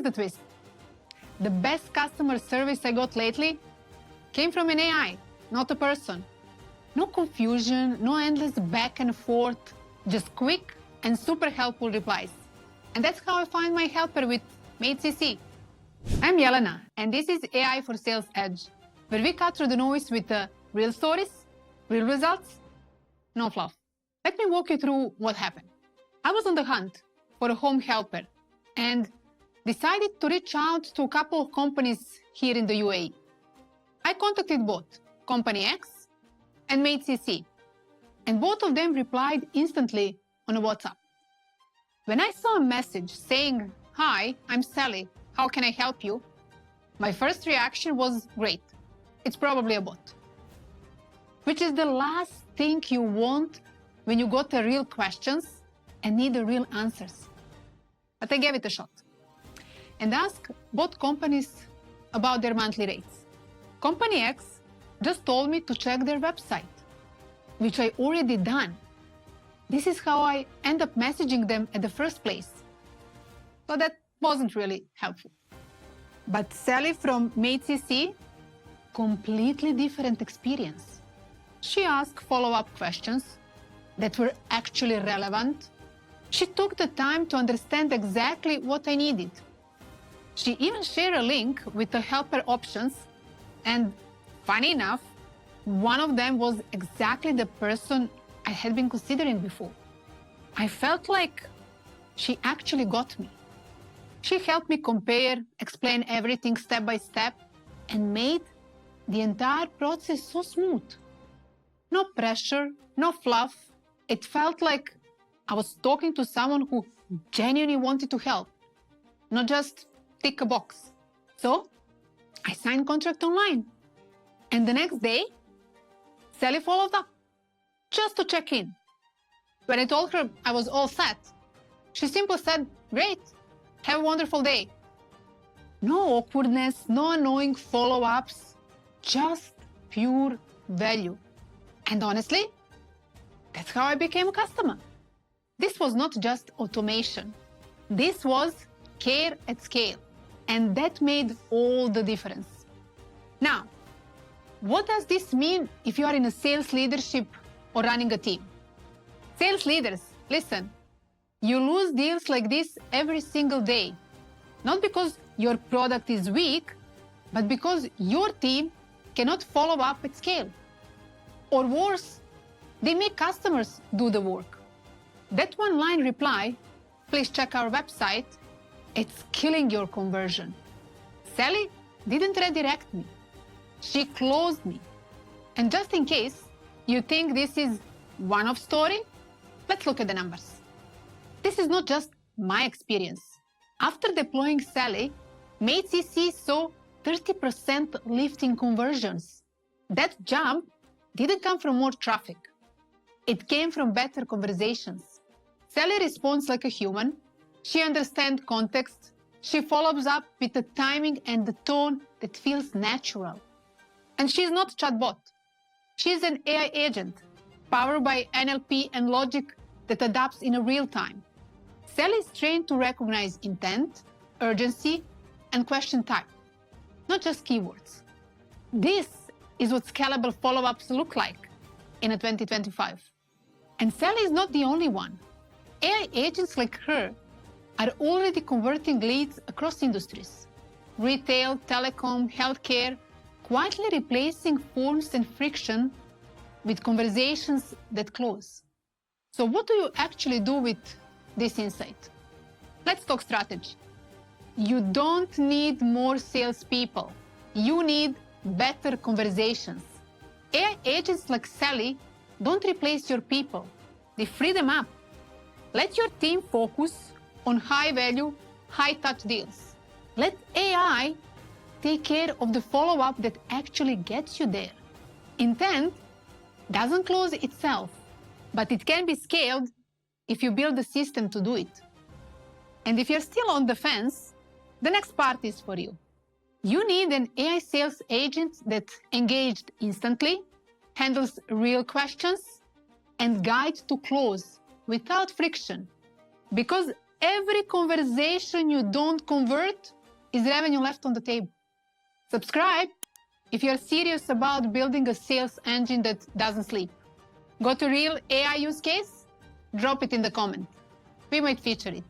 the twist. The best customer service I got lately came from an AI, not a person. No confusion, no endless back and forth, just quick and super helpful replies. And that's how I find my helper with MateCC. I'm Jelena, and this is AI4Sales Edge, where we cut through the noise with the real stories, real results, no fluff. Let me walk you through what happened. I was on the hunt for a home helper and decided to reach out to a couple of companies here in the UAE. I contacted both Company X and MateCC, and both of them replied instantly on a WhatsApp. When I saw a message saying, "Hi, I'm Sally, how can I help you?" my first reaction was, great, it's probably a bot. Which is the last thing you want when you got the real questions and need the real answers. But I gave it a shot and asked both companies about their monthly rates. Company X just told me to check their website, which I already done. This is how I end up messaging them at the first place. So that wasn't really helpful. But Sally from MateCC, completely different experience. She asked follow-up questions that were actually relevant. She took the time to understand exactly what I needed. She even shared a link with the helper options, and funny enough, one of them was exactly the person I had been considering before. I felt like she actually got me. She helped me compare, explain everything step by step, and made the entire process so smooth. No pressure, no fluff. It felt like I was talking to someone who genuinely wanted to help, not just tick a box. So I signed contract online. And the next day, Sally followed up, just to check in. When I told her I was all set, she simply said, great, have a wonderful day. No awkwardness, no annoying follow-ups, just pure value. And honestly, that's how I became a customer. This was not just automation. This was care at scale. And that made all the difference. Now, what does this mean if you are in a sales leadership or running a team? Sales leaders, listen, you lose deals like this every single day. Not because your product is weak, but because your team cannot follow up at scale. Or worse, they make customers do the work. That one-line reply, please check our website, it's killing your conversion. Sally didn't redirect me. She closed me. And just in case you think this is one-off story, let's look at the numbers. This is not just my experience. After deploying Sally, MateCC saw 30% lift in conversions. That jump didn't come from more traffic. It came from better conversations. Sally responds like a human. She understands context. She follows up with the timing and the tone that feels natural. And she's not a chatbot. She's an AI agent, powered by NLP and logic that adapts in a real time. Sally is trained to recognize intent, urgency, and question type, not just keywords. This is what scalable follow-ups look like in 2025. And Sally is not the only one. AI agents like her are already converting leads across industries. Retail, telecom, healthcare, quietly replacing forms and friction with conversations that close. So what do you actually do with this insight? Let's talk strategy. You don't need more salespeople. You need better conversations. AI agents like Sally don't replace your people. They free them up. Let your team focus on high-value, high-touch deals. Let AI take care of the follow-up that actually gets you there. Intent doesn't close itself, but it can be scaled if you build a system to do it. And if you're still on the fence, the next part is for you. You need an AI sales agent that engaged instantly, handles real questions, and guides to close without friction. Because every conversation you don't convert is revenue left on the table. Subscribe if you're serious about building a sales engine that doesn't sleep. Got a real AI use case? Drop it in the comment. We might feature it.